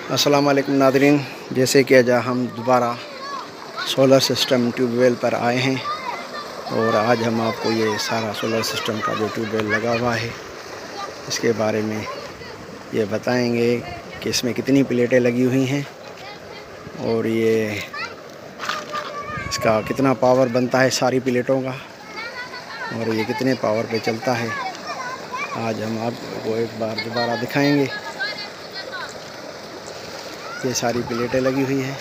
अस्सलाम वालेकुम नादरीन, जैसे कि आज हम दोबारा सोलर सिस्टम ट्यूबवेल पर आए हैं और आज हम आपको ये सारा सोलर सिस्टम का जो ट्यूबवेल लगा हुआ है इसके बारे में ये बताएंगे कि इसमें कितनी प्लेटें लगी हुई हैं और ये इसका कितना पावर बनता है सारी प्लेटों का और ये कितने पावर पे चलता है। आज हम आपको एक बार दोबारा दिखाएंगे। ये सारी प्लेटें लगी हुई हैं,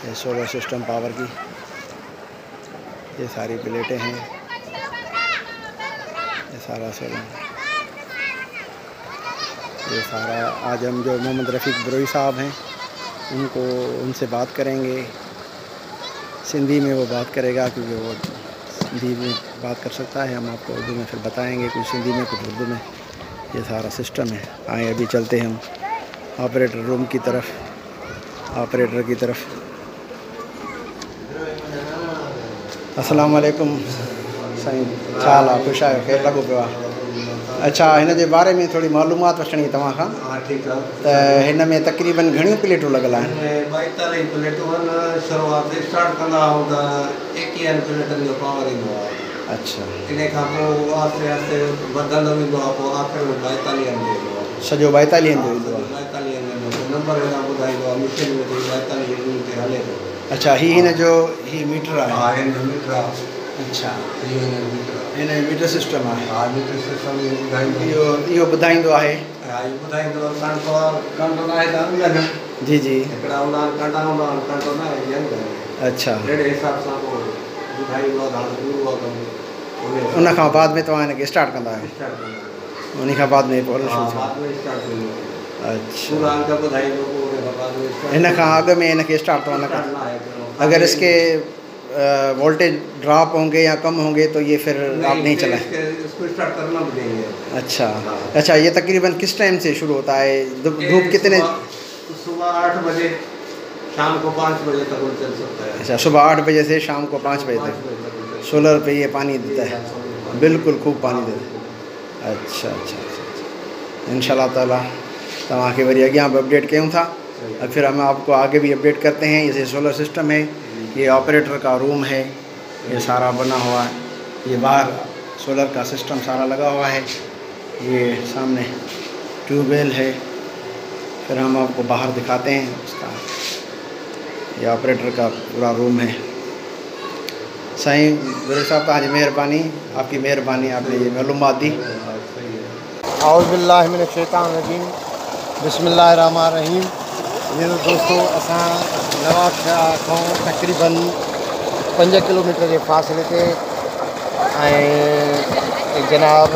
ये सोलर सिस्टम पावर की ये सारी प्लेटें हैं। ये सारा सोलर ये सारा आज हम जो मोहम्मद रफ़ीक बरोई साहब हैं उनसे बात करेंगे। सिंधी में वो बात करेगा क्योंकि वो सिंधी में बात कर सकता है। हम आपको उर्दू में फिर बताएंगे, कुछ सिंधी में कुछ उर्दू में। ये सारा सिस्टम है। आए अभी चलते हैं हम ऑपरेटर रूम की तरफ, ऑपरेटर की तरफ। अस्सलाम वालेकुम साईं, छा हाल आहे? ख़ुशि आहियो? ख़ैरु लॻो पियो आहे? अच्छा, हिन जे बारे में थोरी मालूमात वठणी तव्हां खां। हा ठीकु आहे। त हिन में तक़रीबन घणियूं प्लेटूं लॻल आहिनि? 42 प्लेटूं आहिनि। शुरूआत स्टार्ट कंदा आहियूं त 21 प्लेटनि जो पावर ईंदो आहे। अच्छा, इन खां पोइ आहिस्ते आहिस्ते वधंदो वेंदो आहे। पोइ आख़िर में 42 में ईंदो आहे। सॼो 42 जो ईंदो आहे? 42 में नंबर हेॾा ॿुधाईंदो आहे। मशीन में 42 यूनिट ते हले थो। अच्छा, हिन जो मीटर आहे? हा, हिन जो मीटर आहे। अच्छा, हिन जो मीटर आहे। हिन जो मीटर सिस्टम आहे? हा, मीटर सिस्टम ॿुधाईंदो। इहो ॿुधाईंदो आहे? हा, इहो ॿुधाईंदो आहे। कंट्रोल आहे त अंगनि जी जी, हिकिड़ा हूंदा आहिनि कंडा हूंदा आहिनि, कंट्रोल आहे अंगनि। अच्छा, अहिड़े हिसाब सां पोइ ॿुधाईंदो आहे त हाणे पूरो आहे कमु। उन खां बाद में तव्हां हिनखे स्टार्ट कंदा आहियो? स्टार्ट कंदा उन खां बाद में पोइ बाद में स्टार्ट थींदो आहे। अच्छा, पूरा अंक ॿुधाईंदो, पोइ उन खां बाद में स्टार्ट। हिन खां अॻु में हिनखे स्टार्ट तो न कर? ना आहे। अगर इसके वोल्टेज ड्रॉप होंगे या कम होंगे तो ये फिर आप नहीं चलाएं? इसको स्टार्ट करना पड़ेगा। अच्छा अच्छा, ये तकरीबन किस टाइम से शुरू होता है? धूप कितने? सुबह 8 बजे, शाम को 5 बजे तक चल सकता है। अच्छा, सुबह 8 बजे से शाम को 5 बजे तक सोलर पे ये पानी देता है? बिल्कुल खूब पानी देता है। अच्छा अच्छा अच्छा, इंशाल्लाह ताला तव्हांखे वरी अॻियां भी अपडेट कयूं था। फिर हम आपको आगे भी अपडेट करते हैं। ये सोलर सिस्टम है, ये ऑपरेटर का रूम है, ये सारा बना हुआ है। ये बाहर सोलर का सिस्टम सारा लगा हुआ है। ये सामने ट्यूबवेल है। फिर हम आपको बाहर दिखाते हैं उसका। ये ऑपरेटर का पूरा रूम है। साईं बरोई साहब, तव्हांजी मेहरबानी, आपकी मेहरबानी, आपने ये मालूमात दी। औज़ु बिल्लाहि मिनश शैतानिर रजीम, बिस्मिल्लाहिर रहमानिर रहीम। ये दोस्तों, असां नवाबशाह खां तकरीबन 5 किलोमीटर के फासले ते जनाब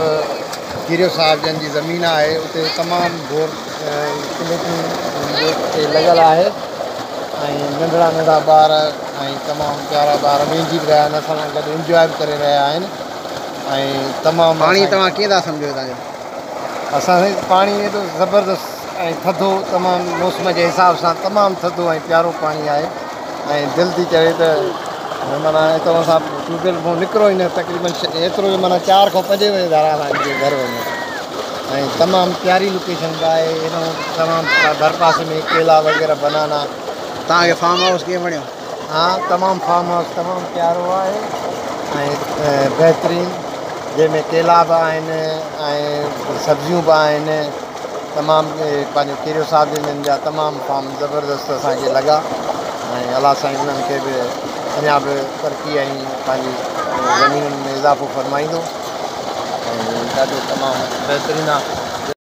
गिरियो साहब जन जी ज़मीन है। उते तमाम बोर प्लेटूं लगल है। नंढड़ा नंढड़ा ॿार तमाम प्यारा ॿार वेंदी भी रहा आहिनि, असां सां गॾु इंजॉय भी करे रहा आहिनि। तमाम पानी तव्हां कीअं था सम्झो तव्हांजो? असां पानी एॾो ज़बरदस्त थधो, तमाम मौसम के हिसाब से तमाम थधो प्यारो पानी है। दिल थी करे त माना हितां सां ट्यूबवेल मां निकिरो ही न, तकरीबन एतिरो माना 4 खां 5 बजे घर वञो। तमाम प्यारी लोकेशन है। तमाम भर पासे में केला वगैरह बनाना। तव्हांखे फार्म हाउस कीअं वणियो? हाँ, तमाम फार्म हाउस तमाम प्यारो है, बेहतरीन, जैमें केला भी आहिनि, सब्जियूं भी आहिनि। तमाम पंहिंजो गिरियो साहब जिन जा तमाम फार्म ज़बरदस्त असांखे लॻा। अल्लाह साईं उन्हनि खे भी अञा भी तरक़ी पंहिंजी ज़मीन में इज़ाफ़ो फरमाईंदो। ॾाढो तमामु बहितरीनु आहे।